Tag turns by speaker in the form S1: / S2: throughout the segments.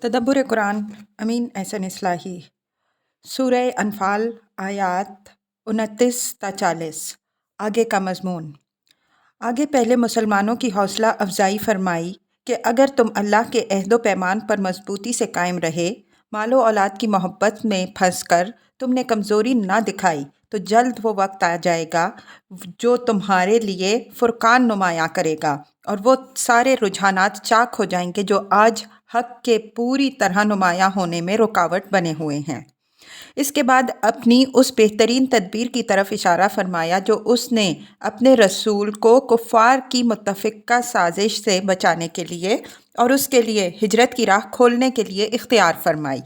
S1: تدبر قرآن امین احسن اصلاحی سورہ انفال آیات 29 تا 40۔ آگے کا مضمون۔ آگے پہلے مسلمانوں کی حوصلہ افزائی فرمائی کہ اگر تم اللہ کے عہد و پیمان پر مضبوطی سے قائم رہے، مال و اولاد کی محبت میں پھنس کر تم نے کمزوری نہ دکھائی تو جلد وہ وقت آ جائے گا جو تمہارے لیے فرقان نمایاں کرے گا، اور وہ سارے رجحانات چاک ہو جائیں گے جو آج حق کے پوری طرح نمایاں ہونے میں رکاوٹ بنے ہوئے ہیں۔ اس کے بعد اپنی اس بہترین تدبیر کی طرف اشارہ فرمایا جو اس نے اپنے رسول کو کفار کی متفقہ سازش سے بچانے کے لیے اور اس کے لیے ہجرت کی راہ کھولنے کے لیے اختیار فرمائی۔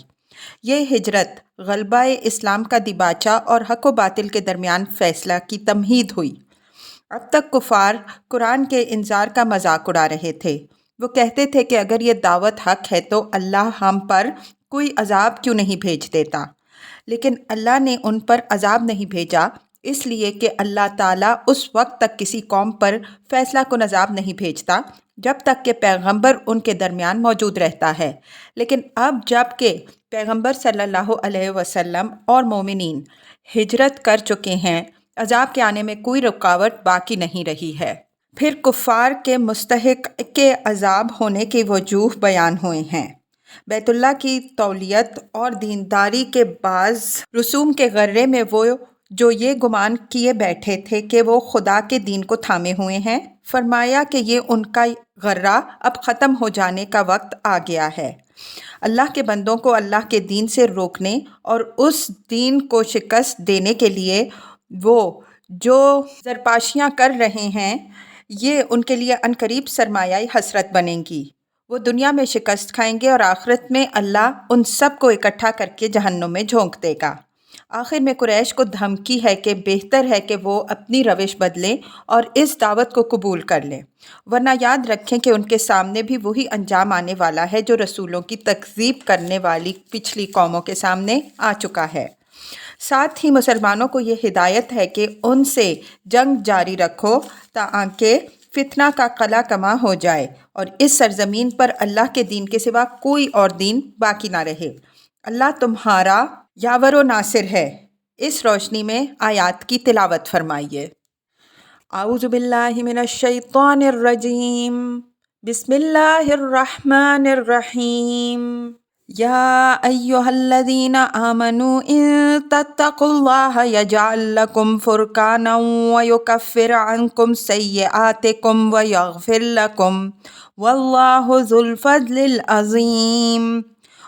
S1: یہ ہجرت غلبہ اسلام کا دیباچہ اور حق و باطل کے درمیان فیصلہ کی تمہید ہوئی۔ اب تک کفار قرآن کے انذار کا مذاق اڑا رہے تھے۔ وہ کہتے تھے کہ اگر یہ دعوت حق ہے تو اللہ ہم پر کوئی عذاب کیوں نہیں بھیج دیتا، لیکن اللہ نے ان پر عذاب نہیں بھیجا اس لیے کہ اللہ تعالیٰ اس وقت تک کسی قوم پر فیصلہ کن عذاب نہیں بھیجتا جب تک کہ پیغمبر ان کے درمیان موجود رہتا ہے، لیکن اب جب کہ پیغمبر صلی اللہ علیہ وسلم اور مومنین ہجرت کر چکے ہیں، عذاب کے آنے میں کوئی رکاوٹ باقی نہیں رہی ہے۔ پھر کفار کے مستحق کے عذاب ہونے کی وجوہ بیان ہوئے ہیں۔ بیت اللہ کی تولیت اور دینداری کے بعض رسوم کے غرے میں وہ جو یہ گمان کیے بیٹھے تھے کہ وہ خدا کے دین کو تھامے ہوئے ہیں، فرمایا کہ یہ ان کا غرہ اب ختم ہو جانے کا وقت آ گیا ہے۔ اللہ کے بندوں کو اللہ کے دین سے روکنے اور اس دین کو شکست دینے کے لیے وہ جو زرپاشیاں کر رہے ہیں، یہ ان کے لیے عنقریب سرمایہ حسرت بنیں گی۔ وہ دنیا میں شکست کھائیں گے اور آخرت میں اللہ ان سب کو اکٹھا کر کے جہنم میں جھونک دے گا۔ آخر میں قریش کو دھمکی ہے کہ بہتر ہے کہ وہ اپنی روش بدلیں اور اس دعوت کو قبول کر لیں، ورنہ یاد رکھیں کہ ان کے سامنے بھی وہی انجام آنے والا ہے جو رسولوں کی تکذیب کرنے والی پچھلی قوموں کے سامنے آ چکا ہے۔ ساتھ ہی مسلمانوں کو یہ ہدایت ہے کہ ان سے جنگ جاری رکھو تاکہ فتنہ کا قلع کما ہو جائے اور اس سرزمین پر اللہ کے دین کے سوا کوئی اور دین باقی نہ رہے۔ اللہ تمہارا یاور و ناصر ہے۔ اس روشنی میں آیات کی تلاوت فرمائیے۔ اعوذ باللہ من الشیطان الرجیم، بسم اللہ الرحمن الرحیم۔ یا ایہا الذین آمنوا ان تتقوا اللہ یجعل لکم فرقانا ویکفر عنکم سیئاتکم ویغفر لکم واللہ ذو الفضل العظیم۔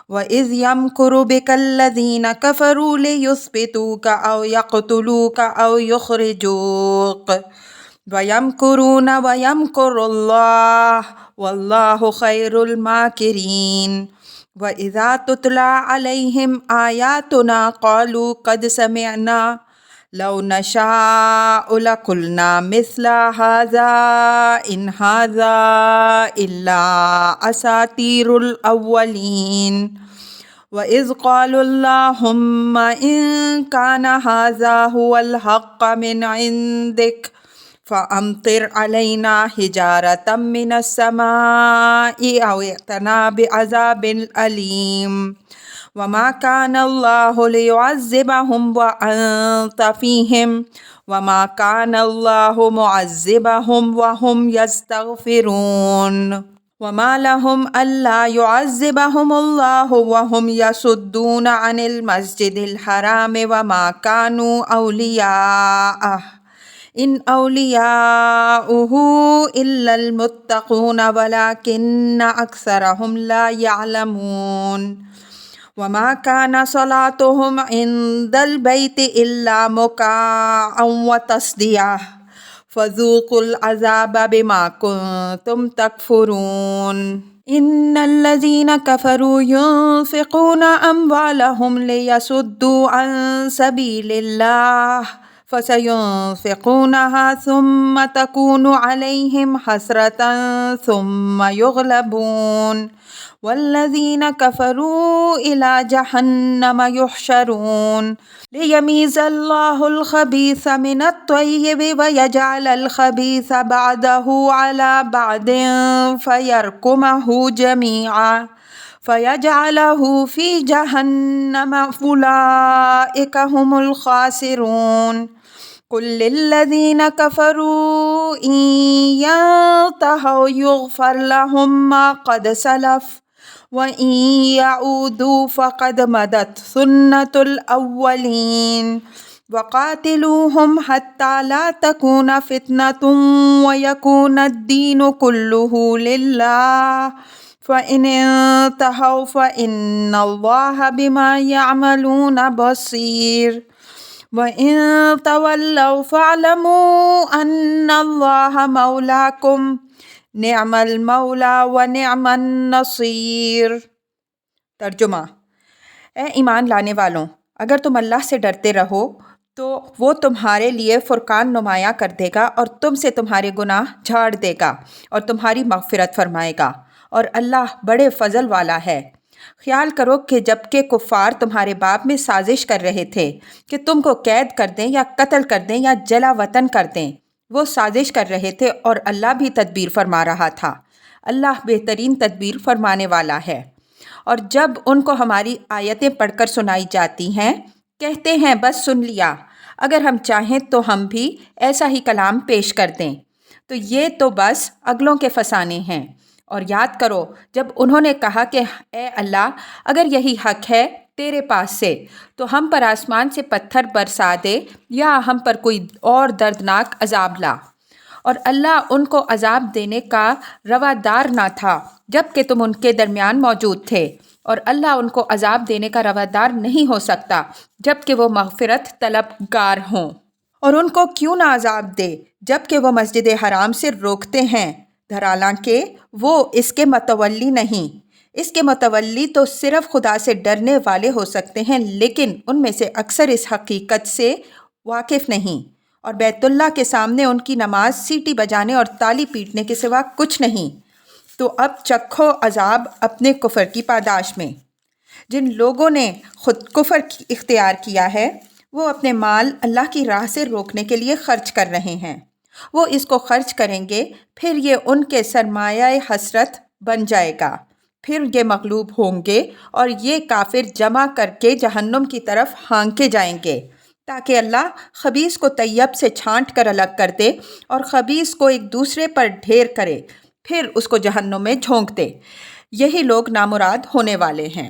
S1: وَإِذْ يَمْكُرُ بِكَ الَّذِينَ كَفَرُوا لِيُثْبِتُوكَ أَوْ يَقْتُلُوكَ أَوْ يُخْرِجُوكَ وَيَمْكُرُونَ وَيَمْكُرُ اللَّهُ وَاللَّهُ خَيْرُ الْمَاكِرِينَ۔ وَإِذَا تُتْلَىٰ عَلَيْهِمْ آيَاتُنَا قَالُوا قَدْ سَمِعْنَا لَوْ نَشَاءُ لَقُلْنَا مِثْلَ هَٰذَا إِنْ هَٰذَا إِلَّا أَسَاطِيرُ الْأَوَّلِينَ۔ وَإِذْ قَالُوا اللَّهُمَّ إِن كَانَ هَٰذَا هُوَ الْحَقَّ مِنْ عِندِكَ فَأَمْطِرْ عَلَيْنَا حِجَارَةً مِّنَ السَّمَاءِ أَوْ ائْتِنَا بِعَذَابٍ أَلِيمٍ۔ وَمَا كَانَ اللَّهُ لِيُعَذِّبَهُمْ وَأَنتَ فِيهِمْ وَمَا كَانَ اللَّهُ مُعَذِّبَهُمْ وَهُمْ يَسْتَغْفِرُونَ۔ وَمَا لَهُمْ أَلَّا يُعَذِّبَهُمُ اللَّهُ وَهُمْ يَصُدُّونَ عَنِ الْمَسْجِدِ الْحَرَامِ وَمَا كَانُوا أَوْلِيَاءَهُ إِنْ أَوْلِيَاؤُهُ إِلَّا الْمُتَّقُونَ وَلَٰكِنَّ أَكْثَرَهُمْ لَا يَعْلَمُونَ۔ وَمَا كَانَ صَلَاتُهُمْ عِندَ الْبَيْتِ إِلَّا مُكَاءً وَتَصْدِيَةً فَذُوقُوا الْعَذَابَ بِمَا كُنتُمْ تَكْفُرُونَ۔ إِنَّ الَّذِينَ كَفَرُوا يُنفِقُونَ أَمْوَالَهُمْ لِيَصُدُّوا عَن سَبِيلِ اللَّهِ فَسَيُنفِقُونَهَا ثُمَّ تَكُونُ عَلَيْهِمْ حَسْرَةً ثُمَّ يُغْلَبُونَ وَالَّذِينَ كَفَرُوا إِلَىٰ جَهَنَّمَ يُحْشَرُونَ لِيَمِيزَ اللَّهُ الْخَبِيثَ مِنَ الطَّيِّبِ وَيَجْعَلَ الْخَبِيثَ بَعْضَهُ عَلَىٰ بَعْضٍ فَيَرْكُمَهُ جَمِيعًا فَيَجْعَلَهُ فِي جَهَنَّمَ أُولَئِكَ هُمُ الْخَاسِرُونَ قُل لِّلَّذِينَ كَفَرُوا إِن يَنتَهُوا يُغْفَرْ لَهُم مَّا قَدْ سَلَفَ وَإِن يَعُودُوا فَقَدْ مَضَتْ سُنَّتُ الْأَوَّلِينَ وَقَاتِلُوهُمْ حَتَّىٰ لَا تَكُونَ فِتْنَةٌ وَيَكُونَ الدِّينُ كُلُّهُ لِلَّهِ فَإِنِ انتَهَوْا فَإِنَّ اللَّهَ بِمَا يَعْمَلُونَ بَصِيرٌ وَإِن تَوَلَّوْا فَاعْلَمُوا أَنَّ اللَّهَ مَوْلَاكُمْ نِعْمَ الْمَوْلَىٰ وَنِعْمَ النَّصِيرُ۔ ترجمہ: اے ایمان لانے والوں، اگر تم اللہ سے ڈرتے رہو تو وہ تمہارے لیے فرقان نمایاں کر دے گا اور تم سے تمہارے گناہ جھاڑ دے گا اور تمہاری مغفرت فرمائے گا، اور اللہ بڑے فضل والا ہے۔ خیال کرو کہ جب کہ کفار تمہارے باب میں سازش کر رہے تھے کہ تم کو قید کر دیں یا قتل کر دیں یا جلا وطن کر دیں، وہ سازش کر رہے تھے اور اللہ بھی تدبیر فرما رہا تھا۔ اللہ بہترین تدبیر فرمانے والا ہے۔ اور جب ان کو ہماری آیتیں پڑھ کر سنائی جاتی ہیں، کہتے ہیں بس سن لیا، اگر ہم چاہیں تو ہم بھی ایسا ہی کلام پیش کر دیں، تو یہ تو بس اگلوں کے فسانے ہیں۔ اور یاد کرو جب انہوں نے کہا کہ اے اللہ، اگر یہی حق ہے تیرے پاس سے تو ہم پر آسمان سے پتھر برسا دے یا ہم پر کوئی اور دردناک عذاب لا۔ اور اللہ ان کو عذاب دینے کا روادار نہ تھا جب کہ تم ان کے درمیان موجود تھے، اور اللہ ان کو عذاب دینے کا روادار نہیں ہو سکتا جب کہ وہ مغفرت طلبگار ہوں۔ اور ان کو کیوں نہ عذاب دے جب کہ وہ مسجد حرام سے روکتے ہیں، حالانکہ وہ اس کے متولی نہیں۔ اس کے متولی تو صرف خدا سے ڈرنے والے ہو سکتے ہیں، لیکن ان میں سے اکثر اس حقیقت سے واقف نہیں۔ اور بیت اللہ کے سامنے ان کی نماز سیٹی بجانے اور تالی پیٹنے کے سوا کچھ نہیں۔ تو اب چکھو عذاب اپنے کفر کی پاداش میں۔ جن لوگوں نے خود کفر اختیار کیا ہے، وہ اپنے مال اللہ کی راہ سے روکنے کے لیے خرچ کر رہے ہیں۔ وہ اس کو خرچ کریں گے، پھر یہ ان کے سرمایہ حسرت بن جائے گا، پھر یہ مغلوب ہوں گے اور یہ کافر جمع کر کے جہنم کی طرف ہانکے جائیں گے، تاکہ اللہ خبیث کو طیب سے چھانٹ کر الگ کر دے اور خبیث کو ایک دوسرے پر ڈھیر کرے، پھر اس کو جہنم میں جھونک دے۔ یہی لوگ نامراد ہونے والے ہیں۔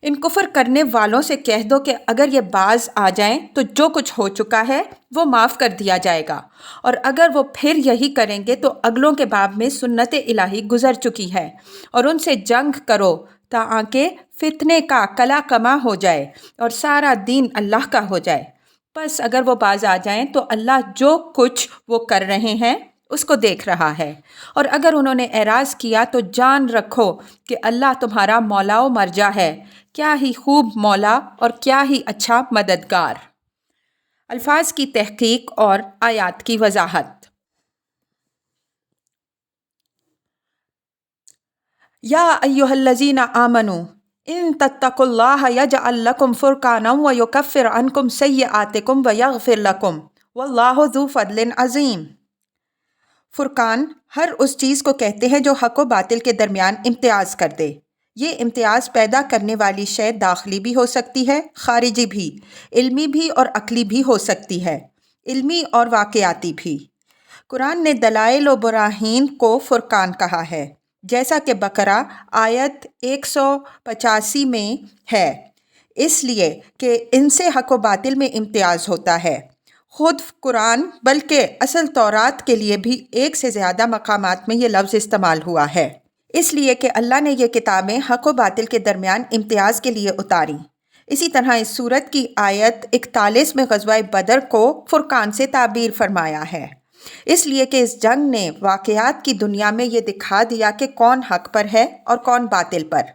S1: ان کفر کرنے والوں سے کہہ دو کہ اگر یہ باز آ جائیں تو جو کچھ ہو چکا ہے وہ معاف کر دیا جائے گا، اور اگر وہ پھر یہی کریں گے تو اگلوں کے باب میں سنت الہی گزر چکی ہے، اور ان سے جنگ کرو تاکہ فتنے کا کلا کما ہو جائے اور سارا دین اللہ کا ہو جائے۔ بس اگر وہ باز آ جائیں تو اللہ جو کچھ وہ کر رہے ہیں اس کو دیکھ رہا ہے، اور اگر انہوں نے اعراض کیا تو جان رکھو کہ اللہ تمہارا مولا و مرجع ہے، کیا ہی خوب مولا اور کیا ہی اچھا مددگار۔ الفاظ کی تحقیق اور آیات کی وضاحت۔ یا ایھا الذین آمنوا ان تتقوا اللہ یجعل لکم فرقانا ویکفر عنکم سیئاتکم ویغفر لکم واللہ ذو فضل عظیم۔ فرقان ہر اس چیز کو کہتے ہیں جو حق و باطل کے درمیان امتیاز کر دے۔ یہ امتیاز پیدا کرنے والی شے داخلی بھی ہو سکتی ہے، خارجی بھی، علمی بھی اور عقلی بھی ہو سکتی ہے، علمی اور واقعاتی بھی۔ قرآن نے دلائل و براہین کو فرقان کہا ہے، جیسا کہ بقرہ آیت 185 میں ہے، اس لیے کہ ان سے حق و باطل میں امتیاز ہوتا ہے۔ خود قرآن بلکہ اصل تورات کے لیے بھی ایک سے زیادہ مقامات میں یہ لفظ استعمال ہوا ہے، اس لیے کہ اللہ نے یہ کتابیں حق و باطل کے درمیان امتیاز کے لیے اتاریں۔ اسی طرح اس سورت کی آیت 41 میں غزوہ بدر کو فرقان سے تعبیر فرمایا ہے، اس لیے کہ اس جنگ نے واقعات کی دنیا میں یہ دکھا دیا کہ کون حق پر ہے اور کون باطل پر۔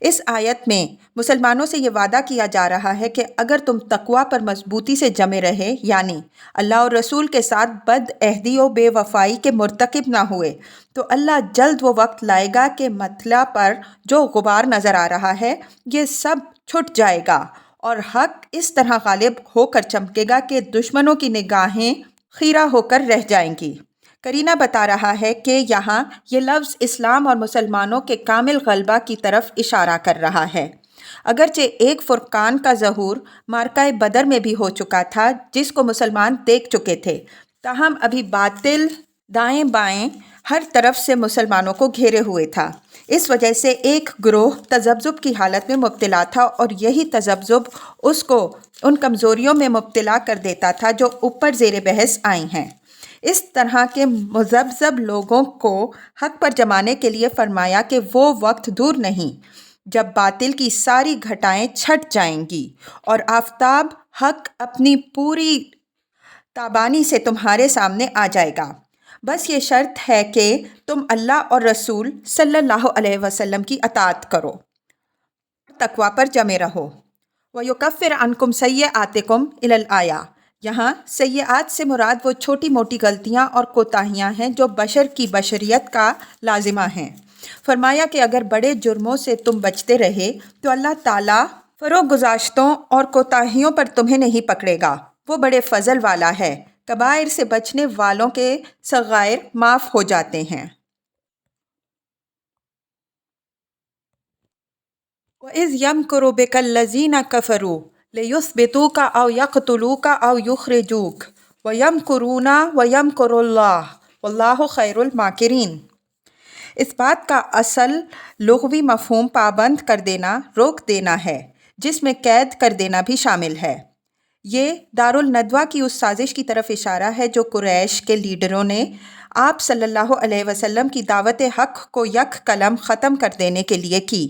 S1: اس آیت میں مسلمانوں سے یہ وعدہ کیا جا رہا ہے کہ اگر تم تقویٰ پر مضبوطی سے جمے رہے، یعنی اللہ اور رسول کے ساتھ بد عہدی و بے وفائی کے مرتکب نہ ہوئے، تو اللہ جلد وہ وقت لائے گا کہ مطلع پر جو غبار نظر آ رہا ہے یہ سب چھٹ جائے گا، اور حق اس طرح غالب ہو کر چمکے گا کہ دشمنوں کی نگاہیں خیرہ ہو کر رہ جائیں گی۔ کرینہ بتا رہا ہے کہ یہاں یہ لفظ اسلام اور مسلمانوں کے کامل غلبہ کی طرف اشارہ کر رہا ہے۔ اگرچہ ایک فرقان کا ظہور معرکہ بدر میں بھی ہو چکا تھا جس کو مسلمان دیکھ چکے تھے، تاہم ابھی باطل دائیں بائیں ہر طرف سے مسلمانوں کو گھیرے ہوئے تھا۔ اس وجہ سے ایک گروہ تذبذب کی حالت میں مبتلا تھا اور یہی تذبذب اس کو ان کمزوریوں میں مبتلا کر دیتا تھا جو اوپر زیر بحث آئی ہیں۔ اس طرح کے مذبذب لوگوں کو حق پر جمانے کے لیے فرمایا کہ وہ وقت دور نہیں جب باطل کی ساری گھٹائیں چھٹ جائیں گی اور آفتاب حق اپنی پوری تابانی سے تمہارے سامنے آ جائے گا۔ بس یہ شرط ہے کہ تم اللہ اور رسول صلی اللہ علیہ وسلم کی اطاعت کرو، تقویٰ پر جمے رہو۔ وَيُكَفِّرْ عَنْكُمْ سَيِّئَاتِكُمْ إِلَى الْآیَةِ، یہاں سیئات سے مراد وہ چھوٹی موٹی غلطیاں اور کوتاہیاں ہیں جو بشر کی بشریت کا لازمہ ہیں۔ فرمایا کہ اگر بڑے جرموں سے تم بچتے رہے تو اللہ تعالیٰ فروغ گزاشتوں اور کوتاہیوں پر تمہیں نہیں پکڑے گا، وہ بڑے فضل والا ہے۔ کبائر سے بچنے والوں کے صغائر معاف ہو جاتے ہیں۔ وَإِذْ يَمْكُرُ بِكَ الَّذِينَ كَفَرُوا لِيُثْبِتُوكَ أَوْ يَقْتُلُوكَ أَوْ يُخْرِجُوكَ وَيَمْكُرُونَ وَيَمْكُرُ اللَّهُ وَاللَّهُ خَيْرُ الْمَاكِرِينَ۔ اس بات کا اصل لغوی مفہوم پابند کر دینا، روک دینا ہے، جس میں قید کر دینا بھی شامل ہے۔ یہ دارالندوہ کی اس سازش کی طرف اشارہ ہے جو قریش کے لیڈروں نے آپ صلی اللہ علیہ وسلم کی دعوت حق کو یک قلم ختم کر دینے کے لیے کی۔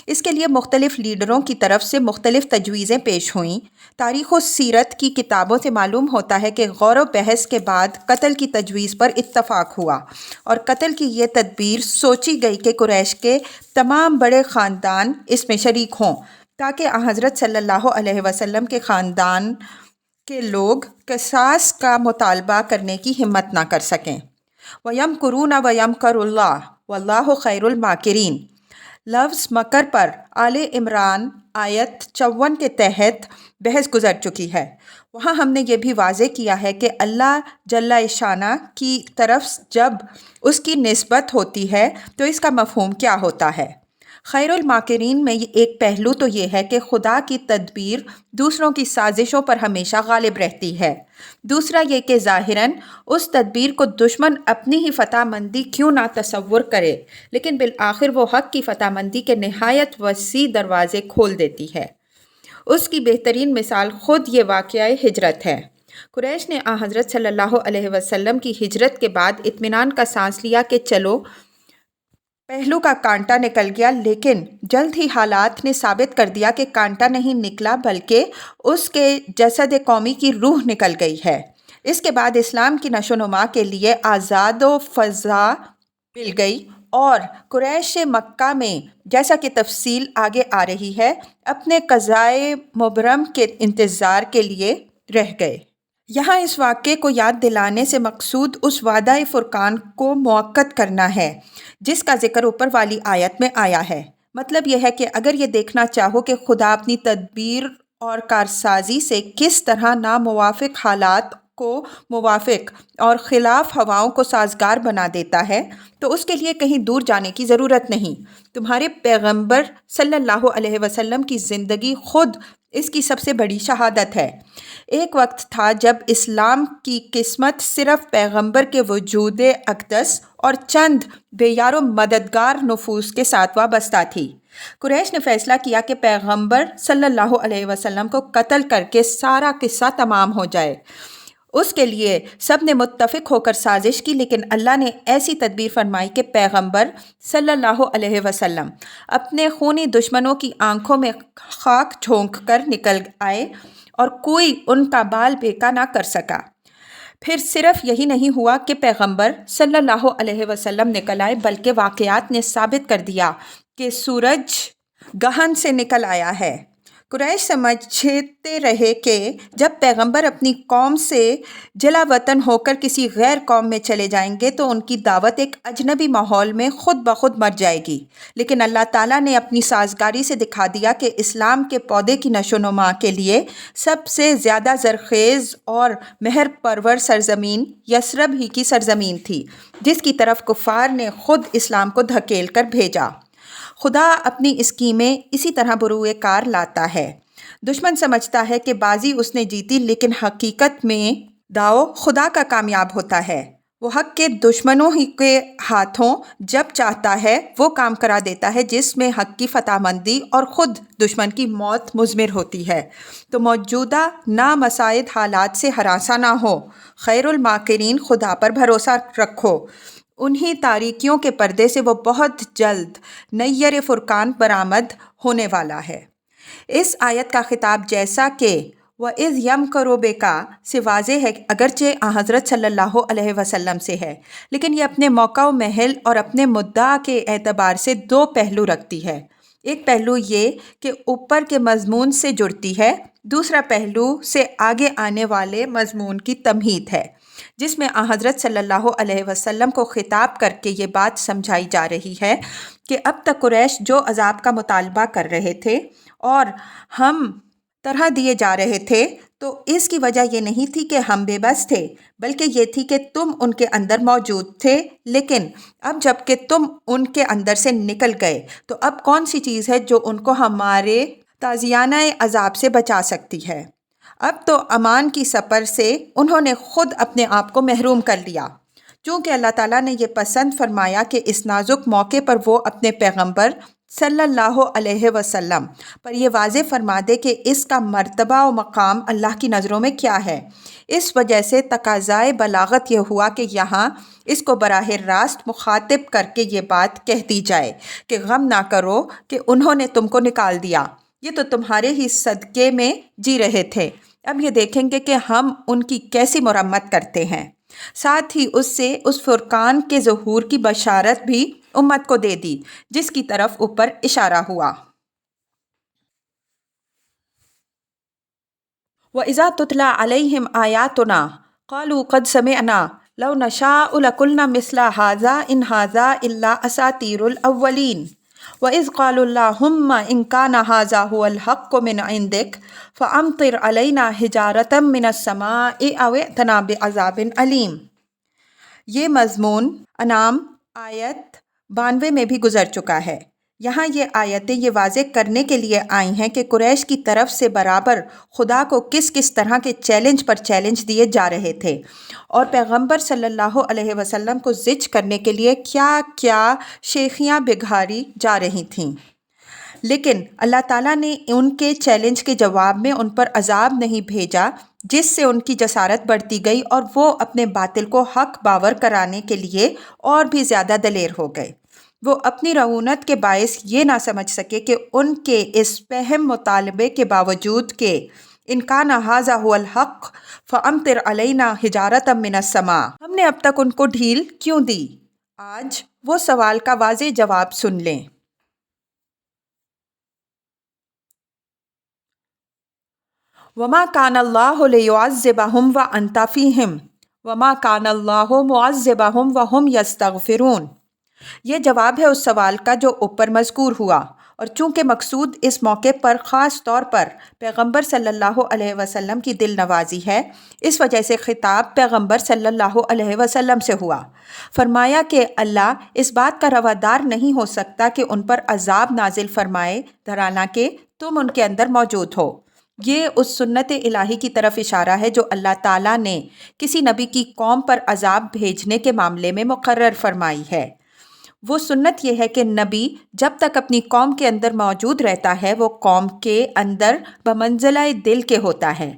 S1: اس کے لیے مختلف لیڈروں کی طرف سے مختلف تجویزیں پیش ہوئیں۔ تاریخ و سیرت کی کتابوں سے معلوم ہوتا ہے کہ غور و بحث کے بعد قتل کی تجویز پر اتفاق ہوا اور قتل کی یہ تدبیر سوچی گئی کہ قریش کے تمام بڑے خاندان اس میں شریک ہوں تاکہ حضرت صلی اللہ علیہ وسلم کے خاندان کے لوگ قصاص کا مطالبہ کرنے کی ہمت نہ کر سکیں۔ وَيَمْكُرُونَ وَيَمْكُرُ اللَّهُ وَاللَّهُ خَيْرُ الْمَاكِرِينَ۔ لفظ مکر پر آل عمران آیت 54 کے تحت بحث گزر چکی ہے۔ وہاں ہم نے یہ بھی واضح کیا ہے کہ اللہ جل شانہ کی طرف جب اس کی نسبت ہوتی ہے تو اس کا مفہوم کیا ہوتا ہے۔ خیر الماکرین میں ایک پہلو تو یہ ہے کہ خدا کی تدبیر دوسروں کی سازشوں پر ہمیشہ غالب رہتی ہے۔ دوسرا یہ کہ ظاہراً اس تدبیر کو دشمن اپنی ہی فتح مندی کیوں نہ تصور کرے، لیکن بالآخر وہ حق کی فتح مندی کے نہایت وسیع دروازے کھول دیتی ہے۔ اس کی بہترین مثال خود یہ واقعہ ہجرت ہے۔ قریش نے حضرت صلی اللہ علیہ وسلم کی ہجرت کے بعد اطمینان کا سانس لیا کہ چلو پہلو کا کانٹا نکل گیا، لیکن جلد ہی حالات نے ثابت کر دیا کہ کانٹا نہیں نکلا بلکہ اس کے جسد قومی کی روح نکل گئی ہے۔ اس کے بعد اسلام کی نشو و نما کے لیے آزاد و فضا مل گئی اور قریش مکہ میں، جیسا کہ تفصیل آگے آ رہی ہے، اپنے قضائے مبرم کے انتظار کے لیے رہ گئے۔ یہاں اس واقعے کو یاد دلانے سے مقصود اس وعدہ فرقان کو موقت کرنا ہے جس کا ذکر اوپر والی آیت میں آیا ہے۔ مطلب یہ ہے کہ اگر یہ دیکھنا چاہو کہ خدا اپنی تدبیر اور کارسازی سے کس طرح ناموافق حالات کو موافق اور خلاف ہواؤں کو سازگار بنا دیتا ہے تو اس کے لیے کہیں دور جانے کی ضرورت نہیں۔ تمہارے پیغمبر صلی اللہ علیہ وسلم کی زندگی خود اس کی سب سے بڑی شہادت ہے۔ ایک وقت تھا جب اسلام کی قسمت صرف پیغمبر کے وجود اقدس اور چند بے یار و مددگار نفوس کے ساتھ وابستہ تھی۔ قریش نے فیصلہ کیا کہ پیغمبر صلی اللہ علیہ وسلم کو قتل کر کے سارا قصہ تمام ہو جائے۔ اس کے لیے سب نے متفق ہو کر سازش کی، لیکن اللہ نے ایسی تدبیر فرمائی کہ پیغمبر صلی اللہ علیہ وسلم اپنے خونی دشمنوں کی آنکھوں میں خاک جھونک کر نکل آئے اور کوئی ان کا بال بیکا نہ کر سکا۔ پھر صرف یہی نہیں ہوا کہ پیغمبر صلی اللہ علیہ وسلم نکل آئے، بلکہ واقعات نے ثابت کر دیا کہ سورج گہن سے نکل آیا ہے۔ قریش سمجھتے رہے کہ جب پیغمبر اپنی قوم سے جلا وطن ہو کر کسی غیر قوم میں چلے جائیں گے تو ان کی دعوت ایک اجنبی ماحول میں خود بخود مر جائے گی، لیکن اللہ تعالیٰ نے اپنی سازگاری سے دکھا دیا کہ اسلام کے پودے کی نشو و نما کے لیے سب سے زیادہ زرخیز اور مہر پرور سرزمین یثرب ہی کی سرزمین تھی، جس کی طرف کفار نے خود اسلام کو دھکیل کر بھیجا۔ خدا اپنی اسکیمیں اسی طرح بروئے کار لاتا ہے۔ دشمن سمجھتا ہے کہ بازی اس نے جیتی، لیکن حقیقت میں داؤ خدا کا کامیاب ہوتا ہے۔ وہ حق کے دشمنوں ہی کے ہاتھوں جب چاہتا ہے وہ کام کرا دیتا ہے جس میں حق کی فتح مندی اور خود دشمن کی موت مضمر ہوتی ہے۔ تو موجودہ نامساعد حالات سے ہراساں نہ ہو، خیر الماکرین خدا پر بھروسہ رکھو، انہی تاریکیوں کے پردے سے وہ بہت جلد نیر فرقان برآمد ہونے والا ہے۔ اس آیت کا خطاب جیسا کہ وَإِذْ يَمْكَرُ بِكَ سے واضح ہے، اگرچہ حضرت صلی اللہ علیہ وسلم سے ہے، لیکن یہ اپنے موقع و محل اور اپنے مدعا کے اعتبار سے دو پہلو رکھتی ہے۔ ایک پہلو یہ کہ اوپر کے مضمون سے جڑتی ہے، دوسرا پہلو سے آگے آنے والے مضمون کی تمہید ہے، جس میں حضرت صلی اللہ علیہ وسلم کو خطاب کر کے یہ بات سمجھائی جا رہی ہے کہ اب تک قریش جو عذاب کا مطالبہ کر رہے تھے اور ہم طرح دیے جا رہے تھے، تو اس کی وجہ یہ نہیں تھی کہ ہم بے بس تھے، بلکہ یہ تھی کہ تم ان کے اندر موجود تھے، لیکن اب جب کہ تم ان کے اندر سے نکل گئے تو اب کون سی چیز ہے جو ان کو ہمارے تازیانہ عذاب سے بچا سکتی ہے؟ اب تو امان کی سپر سے انہوں نے خود اپنے آپ کو محروم کر لیا۔ چونکہ اللہ تعالیٰ نے یہ پسند فرمایا کہ اس نازک موقع پر وہ اپنے پیغمبر صلی اللہ علیہ وسلم پر یہ واضح فرما دے کہ اس کا مرتبہ و مقام اللہ کی نظروں میں کیا ہے، اس وجہ سے تقاضائے بلاغت یہ ہوا کہ یہاں اس کو براہ راست مخاطب کر کے یہ بات کہہ دی جائے کہ غم نہ کرو کہ انہوں نے تم کو نکال دیا، یہ تو تمہارے ہی صدقے میں جی رہے تھے، اب یہ دیکھیں گے کہ ہم ان کی کیسی مرمت کرتے ہیں۔ ساتھ ہی اس سے اس فرقان کے ظہور کی بشارت بھی امت کو دے دی جس کی طرف اوپر اشارہ ہوا۔ وَإِذَا تُتْلَى عَلَيْهِمْ آيَاتُنَا قَالُوا قَدْ سَمِعْنَا لَوْ نَشَاءُ لَقُلْنَا مِثْلَ هَذَا إِنْ هَذَا إِلَّا أَسَاطِيرُ الْأَوَّلِينَ وَإِذْ قَالُوا اللَّهُمَّ إِنْ كَانَ هَذَا هُوَ الْحَقُّ مِنْ عِنْدِكَ فَأَمْطِرْ عَلَيْنَا حِجَارَةً مِنَ السَّمَاءِ أَوْ ائْتِنَا بِعَذَابٍ أَلِيمٍ۔ یہ مضمون انعام آیت 92 میں بھی گزر چکا ہے۔ یہاں یہ آیتیں یہ واضح کرنے کے لیے آئی ہیں کہ قریش کی طرف سے برابر خدا کو کس کس طرح کے چیلنج پر چیلنج دیے جا رہے تھے اور پیغمبر صلی اللہ علیہ وسلم کو زج کرنے کے لیے کیا کیا شیخیاں بگھاری جا رہی تھیں، لیکن اللہ تعالیٰ نے ان کے چیلنج کے جواب میں ان پر عذاب نہیں بھیجا، جس سے ان کی جسارت بڑھتی گئی اور وہ اپنے باطل کو حق باور کرانے کے لیے اور بھی زیادہ دلیر ہو گئے۔ وہ اپنی رعونت کے باعث یہ نہ سمجھ سکے کہ ان کے اس پہم مطالبے کے باوجود کہ ان کان ھذا ھو الحق فامطر علینا حجارۃ من السماء، ہم نے اب تک ان کو ڈھیل کیوں دی؟ آج وہ سوال کا واضح جواب سن لیں۔ وما کان اللہ لیعذبہم وانت فیہم وما کان اللہ معذبہم وہم یستغفرون۔ یہ جواب ہے اس سوال کا جو اوپر مذکور ہوا، اور چونکہ مقصود اس موقع پر خاص طور پر پیغمبر صلی اللہ علیہ وسلم کی دل نوازی ہے، اس وجہ سے خطاب پیغمبر صلی اللہ علیہ وسلم سے ہوا۔ فرمایا کہ اللہ اس بات کا روادار نہیں ہو سکتا کہ ان پر عذاب نازل فرمائے دھرانا کہ تم ان کے اندر موجود ہو۔ یہ اس سنت الہی کی طرف اشارہ ہے جو اللہ تعالیٰ نے کسی نبی کی قوم پر عذاب بھیجنے کے معاملے میں مقرر فرمائی ہے۔ وہ سنت یہ ہے کہ نبی جب تک اپنی قوم کے اندر موجود رہتا ہے وہ قوم کے اندر بمنزلہ دل کے ہوتا ہے،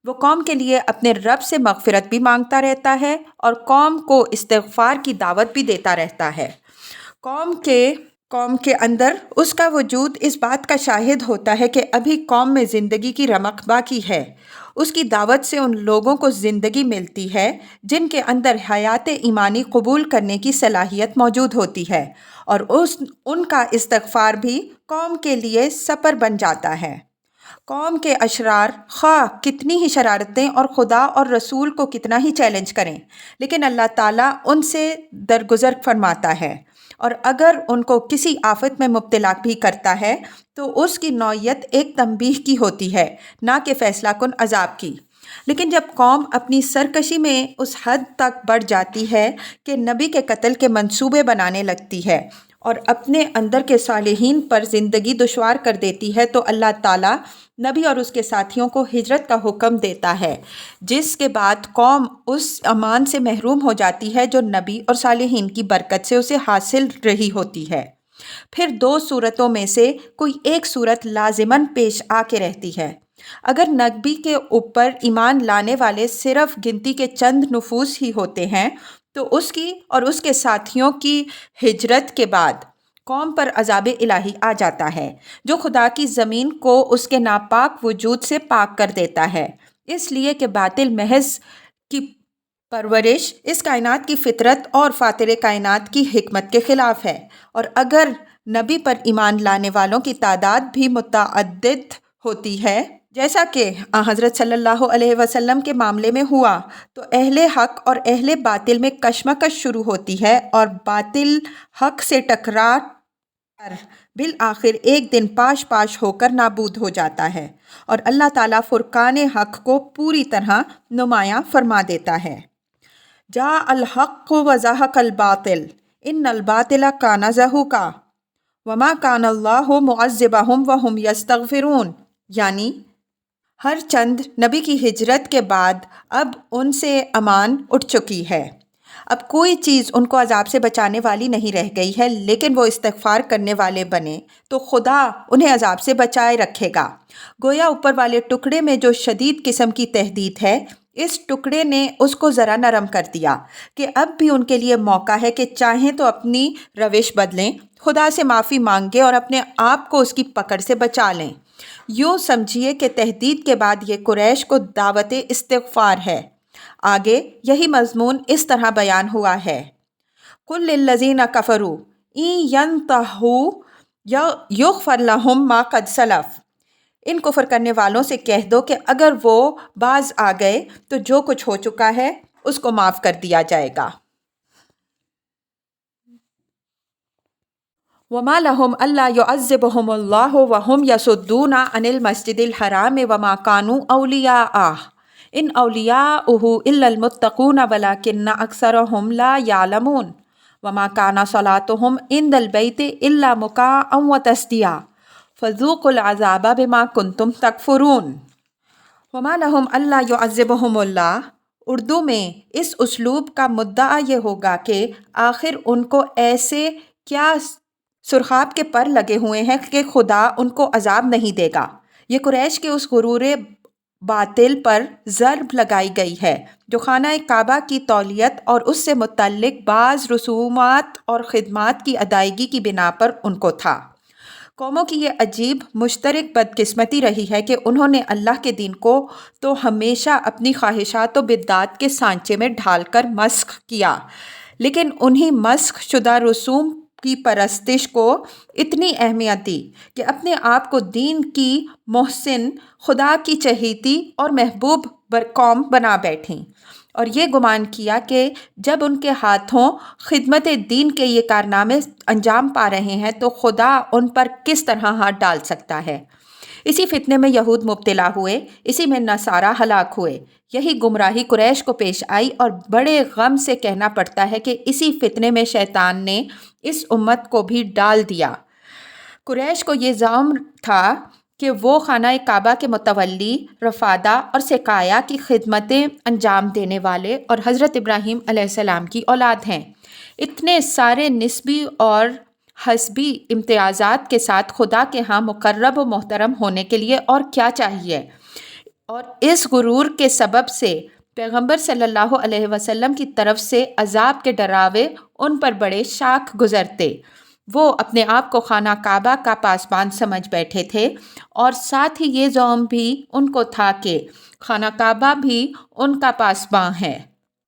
S1: وہ قوم کے لیے اپنے رب سے مغفرت بھی مانگتا رہتا ہے اور قوم کو استغفار کی دعوت بھی دیتا رہتا ہے۔ قوم کے اندر اس کا وجود اس بات کا شاہد ہوتا ہے کہ ابھی قوم میں زندگی کی رمق باقی ہے، اس کی دعوت سے ان لوگوں کو زندگی ملتی ہے جن کے اندر حیات ایمانی قبول کرنے کی صلاحیت موجود ہوتی ہے، اور ان کا استغفار بھی قوم کے لیے سپر بن جاتا ہے۔ قوم کے اشرار خواہ کتنی ہی شرارتیں اور خدا اور رسول کو کتنا ہی چیلنج کریں، لیکن اللہ تعالیٰ ان سے درگزر فرماتا ہے، اور اگر ان کو کسی آفت میں مبتلا بھی کرتا ہے تو اس کی نوعیت ایک تنبیہ کی ہوتی ہے، نہ کہ فیصلہ کن عذاب کی۔ لیکن جب قوم اپنی سرکشی میں اس حد تک بڑھ جاتی ہے کہ نبی کے قتل کے منصوبے بنانے لگتی ہے اور اپنے اندر کے صالحین پر زندگی دشوار کر دیتی ہے، تو اللہ تعالیٰ نبی اور اس کے ساتھیوں کو ہجرت کا حکم دیتا ہے، جس کے بعد قوم اس امان سے محروم ہو جاتی ہے جو نبی اور صالحین کی برکت سے اسے حاصل رہی ہوتی ہے۔ پھر دو صورتوں میں سے کوئی ایک صورت لازماً پیش آ کے رہتی ہے۔ اگر نبی کے اوپر ایمان لانے والے صرف گنتی کے چند نفوس ہی ہوتے ہیں تو اس کی اور اس کے ساتھیوں کی ہجرت کے بعد قوم پر عذاب الہی آ جاتا ہے، جو خدا کی زمین کو اس کے ناپاک وجود سے پاک کر دیتا ہے، اس لیے کہ باطل محض کی پرورش اس کائنات کی فطرت اور فاطر کائنات کی حکمت کے خلاف ہے۔ اور اگر نبی پر ایمان لانے والوں کی تعداد بھی متعدد ہوتی ہے، جیسا کہ حضرت صلی اللہ علیہ وسلم کے معاملے میں ہوا، تو اہل حق اور اہل باطل میں کشمکش شروع ہوتی ہے اور باطل حق سے ٹکرا کر بالآخر ایک دن پاش پاش ہو کر نابود ہو جاتا ہے، اور اللہ تعالیٰ فرقان حق کو پوری طرح نمایاں فرما دیتا ہے۔ جاء الحق وزهق الباطل ان الباطل کان زہوقا وما کان اللہ معذبہم وہم یستغفرون، یعنی ہر چند نبی کی ہجرت کے بعد اب ان سے امان اٹھ چکی ہے، اب کوئی چیز ان کو عذاب سے بچانے والی نہیں رہ گئی ہے، لیکن وہ استغفار کرنے والے بنے تو خدا انہیں عذاب سے بچائے رکھے گا۔ گویا اوپر والے ٹکڑے میں جو شدید قسم کی تہدید ہے، اس ٹکڑے نے اس کو ذرا نرم کر دیا کہ اب بھی ان کے لیے موقع ہے کہ چاہیں تو اپنی روش بدلیں، خدا سے معافی مانگیں اور اپنے آپ کو اس کی پکڑ سے بچا لیں۔ یوں سمجھیے کہ تہدید کے بعد یہ قریش کو دعوت استغفار ہے۔ آگے یہی مضمون اس طرح بیان ہوا ہے: قُل لِّلَّذِينَ كَفَرُوا إِن يَنْتَهُوا يُغْفَرْ لَهُم مَّا قَدْ سَلَفَ، ان کفر کرنے والوں سے کہہ دو کہ اگر وہ باز آ گئے تو جو کچھ ہو چکا ہے اس کو معاف کر دیا جائے گا۔ وَمَا لَهُمْ أَلَّا يُعَذِّبَهُمُ اللَّهُ وَهُمْ يَصُدُّونَ عَنِ الْمَسْجِدِ الْحَرَامِ وَمَا كَانُوا أَوْلِيَاءَهُ إِنْ أَوْلِيَاؤُهُ إِلَّا الْمُتَّقُونَ وَلَكِنَّ أَكْثَرَهُمْ لَا يَعْلَمُونَ وَمَا كَانَ صَلَاتُهُمْ عِندَ الْبَيْتِ إِلَّا مُكَاءً وَتَصْدِيَةً فَذُوقُوا الْعَذَابَ بِمَا كُنْتُمْ تَكْفُرُونَ۔ وَمَا لَهُمْ أَلَّا يُعَذِّبَهُمُ اللَّهُ، اردو میں اس اسلوب کا مدعا یہ ہوگا کہ آخر ان کو ایسے کیا سرخاب کے پر لگے ہوئے ہیں کہ خدا ان کو عذاب نہیں دے گا۔ یہ قریش کے اس غرور باطل پر ضرب لگائی گئی ہے جو خانہ کعبہ کی تولیت اور اس سے متعلق بعض رسومات اور خدمات کی ادائیگی کی بنا پر ان کو تھا۔ قوموں کی یہ عجیب مشترک بدقسمتی رہی ہے کہ انہوں نے اللہ کے دین کو تو ہمیشہ اپنی خواہشات و بدعات کے سانچے میں ڈھال کر مسخ کیا، لیکن انہی مسخ شدہ رسوم کی پرستش کو اتنی اہمیت دی کہ اپنے آپ کو دین کی محسن، خدا کی چہیتی اور محبوب قوم بنا بیٹھیں، اور یہ گمان کیا کہ جب ان کے ہاتھوں خدمت دین کے یہ کارنامے انجام پا رہے ہیں تو خدا ان پر کس طرح ہاتھ ڈال سکتا ہے۔ اسی فتنے میں یہود مبتلا ہوئے، اسی میں نصارہ ہلاک ہوئے۔ یہی گمراہی قریش کو پیش آئی اور بڑے غم سے کہنا پڑتا ہے کہ اسی فتنے میں شیطان نے اس امت کو بھی ڈال دیا۔ قریش کو یہ زعم تھا کہ وہ خانہ کعبہ کے متولی، رفادہ اور سقایا کی خدمتیں انجام دینے والے اور حضرت ابراہیم علیہ السلام کی اولاد ہیں۔ اتنے سارے نسبی اور حسبی امتیازات کے ساتھ خدا کے ہاں مقرب و محترم ہونے کے لیے اور کیا چاہیے؟ اور اس غرور کے سبب سے پیغمبر صلی اللہ علیہ وسلم کی طرف سے عذاب کے ڈراوے ان پر بڑے شاخ گزرتے۔ وہ اپنے آپ کو خانہ کعبہ کا پاسبان سمجھ بیٹھے تھے، اور ساتھ ہی یہ زعم بھی ان کو تھا کہ خانہ کعبہ بھی ان کا پاسباں ہے۔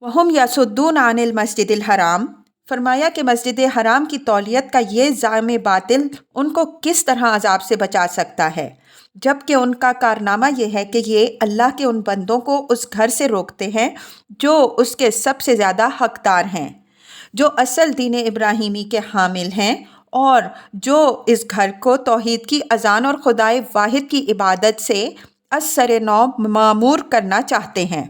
S1: وَهُمْ يَصُدُّونَ عَنِ الْمَسْجِدِ الْحَرَامِ فرمایا کہ مسجد حرام کی تولیت کا یہ زعم باطل ان کو کس طرح عذاب سے بچا سکتا ہے، جبکہ ان کا کارنامہ یہ ہے کہ یہ اللہ کے ان بندوں کو اس گھر سے روکتے ہیں جو اس کے سب سے زیادہ حقدار ہیں، جو اصل دین ابراہیمی کے حامل ہیں اور جو اس گھر کو توحید کی اذان اور خدائے واحد کی عبادت سے از سر نو معمور کرنا چاہتے ہیں۔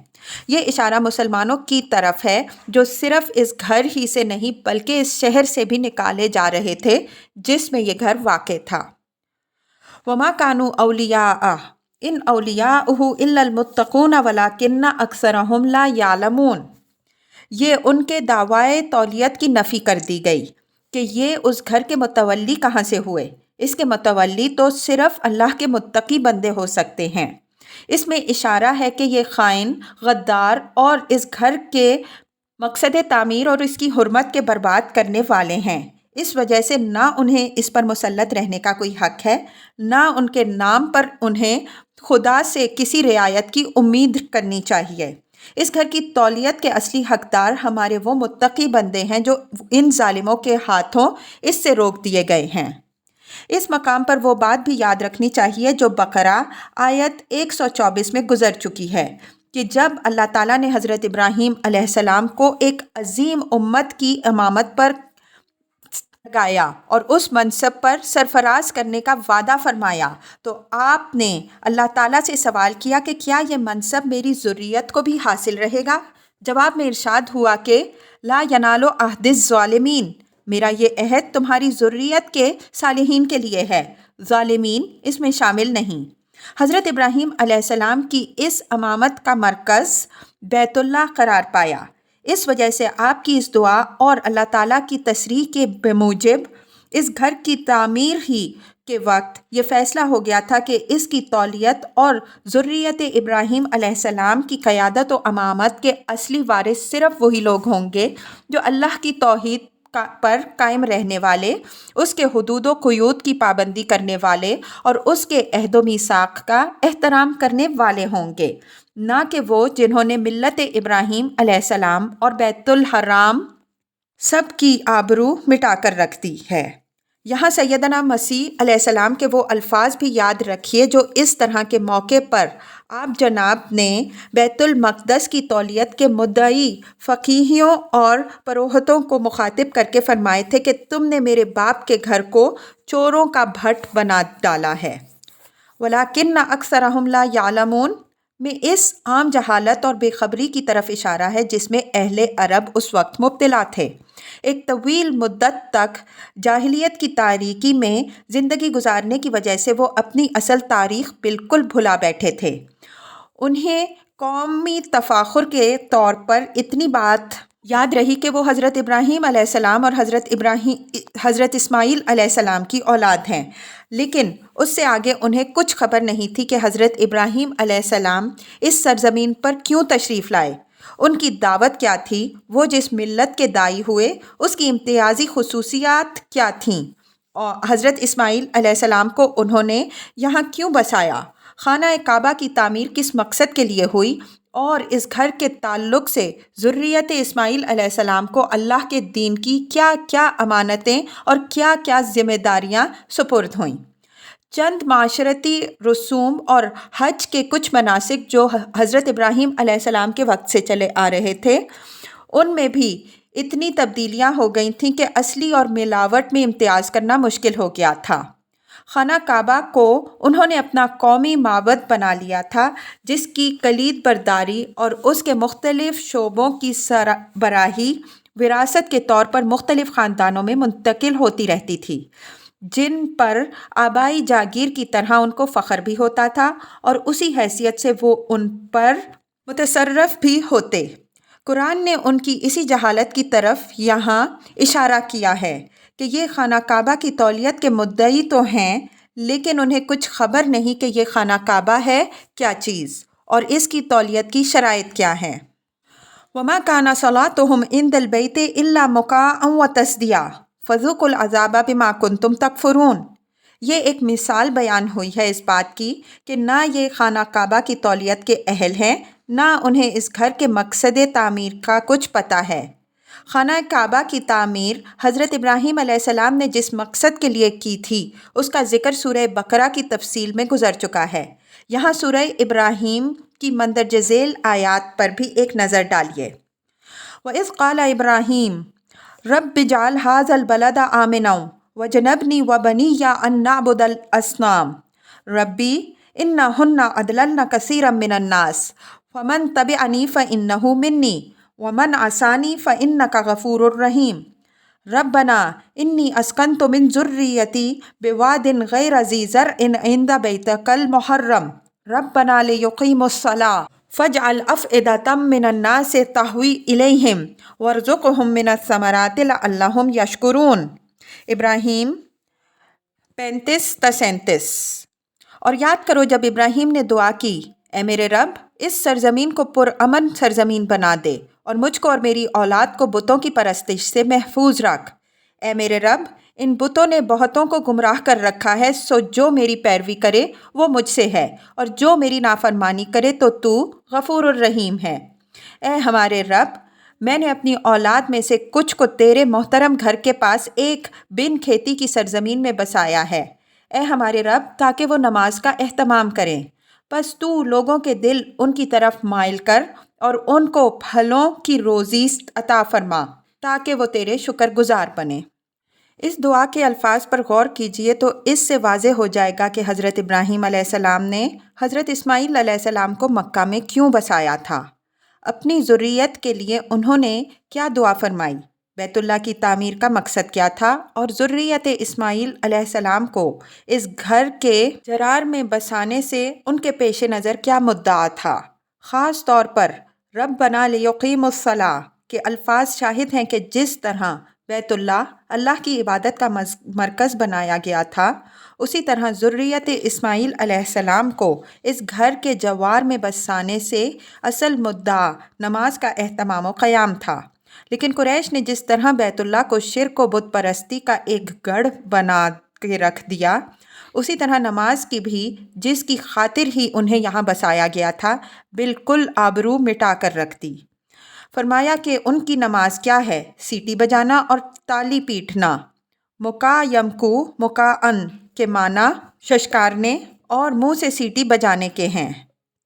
S1: یہ اشارہ مسلمانوں کی طرف ہے جو صرف اس گھر ہی سے نہیں بلکہ اس شہر سے بھی نکالے جا رہے تھے جس میں یہ گھر واقع تھا۔ وَمَا كَانُوا أَوْلِيَاءَهُ إِنْ أَوْلِيَاؤُهُ إِلَّا الْمُتَّقُونَ وَلَكِنَّ أَكْثَرَهُمْ لَا يَعْلَمُونَ۔ یہ ان کے دعوائے تولیت کی نفی کر دی گئی کہ یہ اس گھر کے متولی کہاں سے ہوئے۔ اس کے متولی تو صرف اللہ کے متقی بندے ہو سکتے ہیں۔ اس میں اشارہ ہے کہ یہ خائن، غدار اور اس گھر کے مقصد تعمیر اور اس کی حرمت کے برباد کرنے والے ہیں۔ اس وجہ سے نہ انہیں اس پر مسلط رہنے کا کوئی حق ہے، نہ ان کے نام پر انہیں خدا سے کسی رعایت کی امید کرنی چاہیے۔ اس گھر کی تولیت کے اصلی حقدار ہمارے وہ متقی بندے ہیں جو ان ظالموں کے ہاتھوں اس سے روک دیے گئے ہیں۔ اس مقام پر وہ بات بھی یاد رکھنی چاہیے جو بقرہ آیت 124 میں گزر چکی ہے کہ جب اللہ تعالیٰ نے حضرت ابراہیم علیہ السلام کو ایک عظیم امت کی امامت پر لگایا اور اس منصب پر سرفراز کرنے کا وعدہ فرمایا تو آپ نے اللہ تعالیٰ سے سوال کیا کہ کیا یہ منصب میری ذریت کو بھی حاصل رہے گا؟ جواب میں ارشاد ہوا کہ لا ینال عہد الظالمین، میرا یہ عہد تمہاری ذریت کے صالحین کے لیے ہے، ظالمین اس میں شامل نہیں۔ حضرت ابراہیم علیہ السلام کی اس امامت کا مرکز بیت اللہ قرار پایا۔ اس وجہ سے آپ کی اس دعا اور اللہ تعالیٰ کی تصریح کے بموجب اس گھر کی تعمیر ہی کے وقت یہ فیصلہ ہو گیا تھا کہ اس کی تولیت اور ذریت ابراہیم علیہ السلام کی قیادت و امامت کے اصلی وارث صرف وہی لوگ ہوں گے جو اللہ کی توحید پر قائم رہنے والے، اس کے حدود و قیود کی پابندی کرنے والے اور اس کے عہد و میثاق کا احترام کرنے والے ہوں گے، نہ کہ وہ جنہوں نے ملت ابراہیم علیہ السلام اور بیت الحرام سب کی آبرو مٹا کر رکھ دی ہے۔ یہاں سیدنا مسیح علیہ السلام کے وہ الفاظ بھی یاد رکھیے جو اس طرح کے موقع پر آپ جناب نے بیت المقدس کی تولیت کے مدعی فقیہیوں اور پروہتوں کو مخاطب کر کے فرمائے تھے کہ تم نے میرے باپ کے گھر کو چوروں کا بھٹ بنا ڈالا ہے۔ وَلَكِنَّ أَكْثَرَهُمْ لَا يَعْلَمُونَ میں اس عام جہالت اور بے خبری کی طرف اشارہ ہے جس میں اہل عرب اس وقت مبتلا تھے۔ ایک طویل مدت تک جاہلیت کی تاریکی میں زندگی گزارنے کی وجہ سے وہ اپنی اصل تاریخ بالکل بھلا بیٹھے تھے۔ انہیں قومی تفاخر کے طور پر اتنی بات یاد رہی کہ وہ حضرت ابراہیم علیہ السلام اور حضرت اسماعیل علیہ السلام کی اولاد ہیں، لیکن اس سے آگے انہیں کچھ خبر نہیں تھی کہ حضرت ابراہیم علیہ السلام اس سرزمین پر کیوں تشریف لائے، ان کی دعوت کیا تھی، وہ جس ملت کے داعی ہوئے اس کی امتیازی خصوصیات کیا تھیں، اور حضرت اسماعیل علیہ السلام کو انہوں نے یہاں کیوں بسایا، خانہ کعبہ کی تعمیر کس مقصد کے لیے ہوئی، اور اس گھر کے تعلق سے ذریت اسماعیل علیہ السلام کو اللہ کے دین کی کیا کیا امانتیں اور کیا کیا ذمہ داریاں سپرد ہوئیں۔ چند معاشرتی رسوم اور حج کے کچھ مناسک جو حضرت ابراہیم علیہ السلام کے وقت سے چلے آ رہے تھے، ان میں بھی اتنی تبدیلیاں ہو گئی تھیں کہ اصلی اور ملاوٹ میں امتیاز کرنا مشکل ہو گیا تھا۔ خانہ کعبہ کو انہوں نے اپنا قومی معبد بنا لیا تھا جس کی کلید برداری اور اس کے مختلف شعبوں کی سربراہی وراثت کے طور پر مختلف خاندانوں میں منتقل ہوتی رہتی تھی، جن پر آبائی جاگیر کی طرح ان کو فخر بھی ہوتا تھا اور اسی حیثیت سے وہ ان پر متصرف بھی ہوتے۔ قرآن نے ان کی اسی جہالت کی طرف یہاں اشارہ کیا ہے کہ یہ خانہ کعبہ کی تولیت کے مدعی تو ہیں، لیکن انہیں کچھ خبر نہیں کہ یہ خانہ کعبہ ہے کیا چیز اور اس کی تولیت کی شرائط کیا ہیں۔ وَمَا كَانَ صَلَاتُهُمْ عِندَ الْبَيْتِ إِلَّا مُكَاءً وَتَصْدِيَةً فَذُوقُوا الْعَذَابَ بِمَا كُنتُمْ تَكْفُرُونَ۔ یہ ایک مثال بیان ہوئی ہے اس بات کی کہ نہ یہ خانہ کعبہ کی تولیت کے اہل ہیں، نہ انہیں اس گھر کے مقصد تعمیر کا کچھ پتہ ہے۔ خانہ کعبہ کی تعمیر حضرت ابراہیم علیہ السلام نے جس مقصد کے لیے کی تھی اس کا ذکر سورہ بقرہ کی تفصیل میں گزر چکا ہے۔ یہاں سورہ ابراہیم کی مندرجہ ذیل آیات پر بھی ایک نظر ڈالیے۔ وَإِذْ قَالَ إِبْرَاهِيمُ رَبِّ اجْعَلْ هَٰذَا الْبَلَدَ آمِنًا وَاجْنُبْنِي وَبَنِيَّ أَن نَّعْبُدَ الْأَصْنَامَ رَبِّ إِنَّهُنَّ أَضْلَلْنَ كَثِيرًا مِّنَ النَّاسِ فَمَن تَبِعَنِي فَإِنَّهُ مِنِّي وَمَنْ عَصَانِي فَإِنَّكَ غَفُورٌ رَّحِيمٌ رَبَّنَا إِنِّي أَسْكَنْتُ مِن ذُرِّيَّتِي بِوَادٍ غَيْرِ ذِي زَرْعٍ عِندَ بَيْتِكَ الْمُحَرَّمِ رَبَّنَا لِيُقِيمُوا الصَّلَاةَ فَاجْعَلْ أَفْئِدَةً مِّنَ النَّاسِ تَهْوِي إِلَيْهِمْ وَارْزُقْهُم مِّنَ الثَّمَرَاتِ لَعَلَّهُمْ يَشْكُرُونَ ابراہیم 35 تا 37۔ اور یاد کرو جب ابراہیم نے دعا کی، اے میرے رب اس سرزمین کو پرامن سرزمین بنا دے اور مجھ کو اور میری اولاد کو بتوں کی پرستش سے محفوظ رکھ۔ اے میرے رب ان بتوں نے بہتوں کو گمراہ کر رکھا ہے، سو جو میری پیروی کرے وہ مجھ سے ہے اور جو میری نافرمانی کرے تو غفور الرحیم ہے۔ اے ہمارے رب میں نے اپنی اولاد میں سے کچھ کو تیرے محترم گھر کے پاس ایک بن کھیتی کی سرزمین میں بسایا ہے، اے ہمارے رب تاکہ وہ نماز کا اہتمام کریں۔ پس تو لوگوں کے دل ان کی طرف مائل کر اور ان کو پھلوں کی روزی عطا فرما تاکہ وہ تیرے شکر گزار بنیں۔ اس دعا کے الفاظ پر غور کیجئے تو اس سے واضح ہو جائے گا کہ حضرت ابراہیم علیہ السلام نے حضرت اسماعیل علیہ السلام کو مکہ میں کیوں بسایا تھا۔ اپنی ذریت کے لیے انہوں نے کیا دعا فرمائی، بیت اللہ کی تعمیر کا مقصد کیا تھا اور ذریت اسماعیل علیہ السلام کو اس گھر کے جرار میں بسانے سے ان کے پیش نظر کیا مدعا تھا۔ خاص طور پر ربنا لیقیموا الصلاۃ کے الفاظ شاہد ہیں کہ جس طرح بیت اللہ کی عبادت کا مرکز بنایا گیا تھا، اسی طرح ذریت اسماعیل علیہ السلام کو اس گھر کے جوار میں بسانے سے اصل مدعا نماز کا اہتمام و قیام تھا۔ لیکن قریش نے جس طرح بیت اللہ کو شرک و بت پرستی کا ایک گڑھ بنا کے رکھ دیا، اسی طرح نماز کی بھی جس کی خاطر ہی انہیں یہاں بسایا گیا تھا بالکل آبرو مٹا کر رکھ دی۔ فرمایا کہ ان کی نماز کیا ہے، سیٹی بجانا اور تالی پیٹنا۔ مکا یمکو مکاً کے معنی ششکارنے اور منہ سے سیٹی بجانے کے ہیں،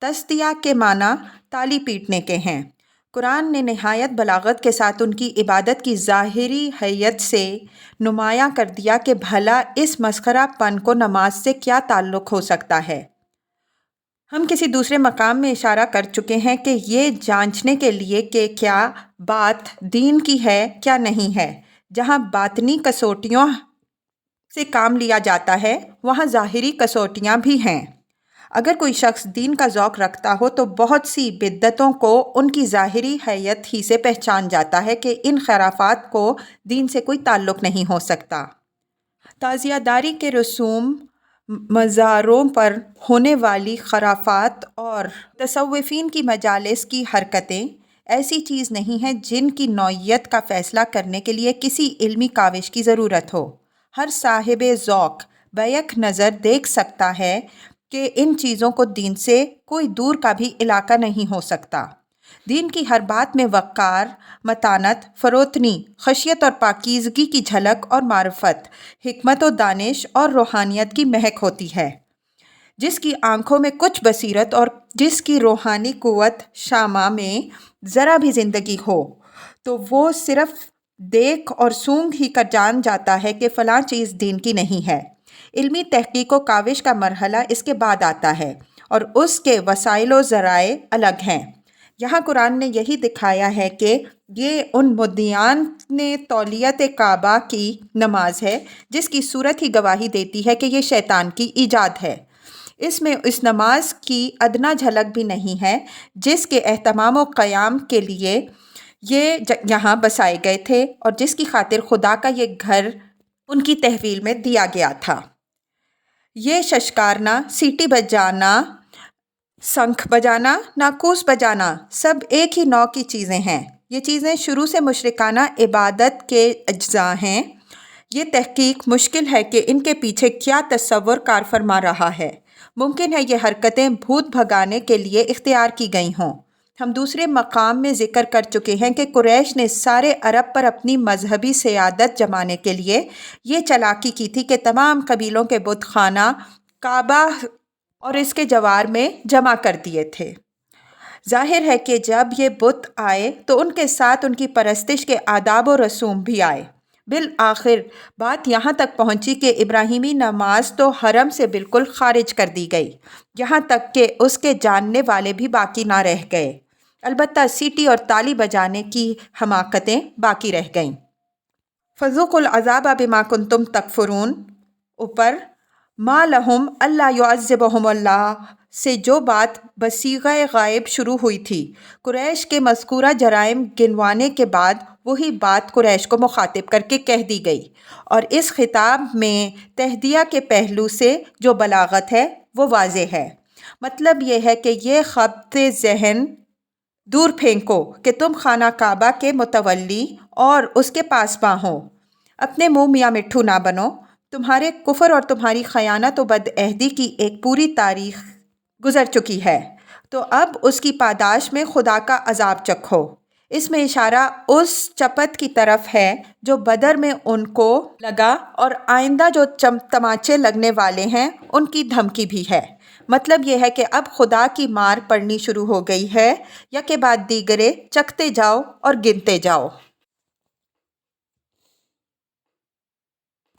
S1: تصدیہ کے معنی تالی پیٹنے کے ہیں۔ قرآن نے نہایت بلاغت کے ساتھ ان کی عبادت کی ظاہری حیت سے نمایاں کر دیا کہ بھلا اس مسخرہ پن کو نماز سے کیا تعلق ہو سکتا ہے۔ ہم کسی دوسرے مقام میں اشارہ کر چکے ہیں کہ یہ جانچنے کے لیے کہ کیا بات دین کی ہے کیا نہیں ہے، جہاں باطنی کسوٹیوں سے کام لیا جاتا ہے وہاں ظاہری کسوٹیاں بھی ہیں۔ اگر کوئی شخص دین کا ذوق رکھتا ہو تو بہت سی بدعتوں کو ان کی ظاہری حیت ہی سے پہچان جاتا ہے کہ ان خرافات کو دین سے کوئی تعلق نہیں ہو سکتا۔ تعزیہ داری کے رسوم، مزاروں پر ہونے والی خرافات اور تصوفین کی مجالس کی حرکتیں ایسی چیز نہیں ہیں جن کی نوعیت کا فیصلہ کرنے کے لیے کسی علمی کاوش کی ضرورت ہو۔ ہر صاحب ذوق بیک نظر دیکھ سکتا ہے کہ ان چیزوں کو دین سے کوئی دور کا بھی علاقہ نہیں ہو سکتا۔ دین کی ہر بات میں وقار، متانت، فروتنی، خشیت اور پاکیزگی کی جھلک اور معرفت، حکمت و دانش اور روحانیت کی مہک ہوتی ہے۔ جس کی آنکھوں میں کچھ بصیرت اور جس کی روحانی قوت شامہ میں ذرا بھی زندگی ہو تو وہ صرف دیکھ اور سونگھ ہی کر جان جاتا ہے کہ فلاں چیز دین کی نہیں ہے۔ علمی تحقیق و کاوش کا مرحلہ اس کے بعد آتا ہے اور اس کے وسائل و ذرائع الگ ہیں۔ یہاں قرآن نے یہی دکھایا ہے کہ یہ ان مدعیان نے تولیت کعبہ کی نماز ہے جس کی صورت ہی گواہی دیتی ہے کہ یہ شیطان کی ایجاد ہے۔ اس میں اس نماز کی ادنا جھلک بھی نہیں ہے جس کے اہتمام و قیام کے لیے یہ یہاں بسائے گئے تھے اور جس کی خاطر خدا کا یہ گھر ان کی تحویل میں دیا گیا تھا۔ یہ ششکارنا، سیٹی بجانا، شنکھ بجانا، ناقوس بجانا سب ایک ہی نوع کی چیزیں ہیں۔ یہ چیزیں شروع سے مشرکانہ عبادت کے اجزاء ہیں۔ یہ تحقیق مشکل ہے کہ ان کے پیچھے کیا تصور کار فرما رہا ہے۔ ممکن ہے یہ حرکتیں بھوت بھگانے کے لیے اختیار کی گئی ہوں۔ ہم دوسرے مقام میں ذکر کر چکے ہیں کہ قریش نے سارے عرب پر اپنی مذہبی سیادت جمانے کے لیے یہ چالاکی کی تھی کہ تمام قبیلوں کے بت خانہ کعبہ اور اس کے جوار میں جمع کر دیے تھے۔ ظاہر ہے کہ جب یہ بت آئے تو ان کے ساتھ ان کی پرستش کے آداب و رسوم بھی آئے۔ بالآخر بات یہاں تک پہنچی کہ ابراہیمی نماز تو حرم سے بالکل خارج کر دی گئی، یہاں تک کہ اس کے جاننے والے بھی باقی نہ رہ گئے۔ البتہ سیٹی اور تالی بجانے کی حماقتیں باقی رہ گئیں۔ فَذُوقُوا الْعَذَابَ بِمَا كُنْتُمْ تَكْفُرُونَ اوپر مَا لَهُمْ أَلَّا يُعَذِّبَهُمُ اللَّهُ سے جو بات بصیغہ غائب شروع ہوئی تھی، قریش کے مذکورہ جرائم گنوانے کے بعد وہی بات قریش کو مخاطب کر کے کہہ دی گئی، اور اس خطاب میں تہدیہ کے پہلو سے جو بلاغت ہے وہ واضح ہے۔ مطلب یہ ہے کہ یہ خبط ذہن دور پھینکو کہ تم خانہ کعبہ کے متولی اور اس کے پاسباں ہو، اپنے منہ میاں مٹھو نہ بنو۔ تمہارے کفر اور تمہاری خیانت و بد عہدی کی ایک پوری تاریخ گزر چکی ہے، تو اب اس کی پاداش میں خدا کا عذاب چکھو۔ اس میں اشارہ اس چپت کی طرف ہے جو بدر میں ان کو لگا، اور آئندہ جو تماچے لگنے والے ہیں ان کی دھمکی بھی ہے۔ مطلب یہ ہے کہ اب خدا کی مار پڑنی شروع ہو گئی ہے، یکے بعد دیگرے چکھتے جاؤ اور گنتے جاؤ۔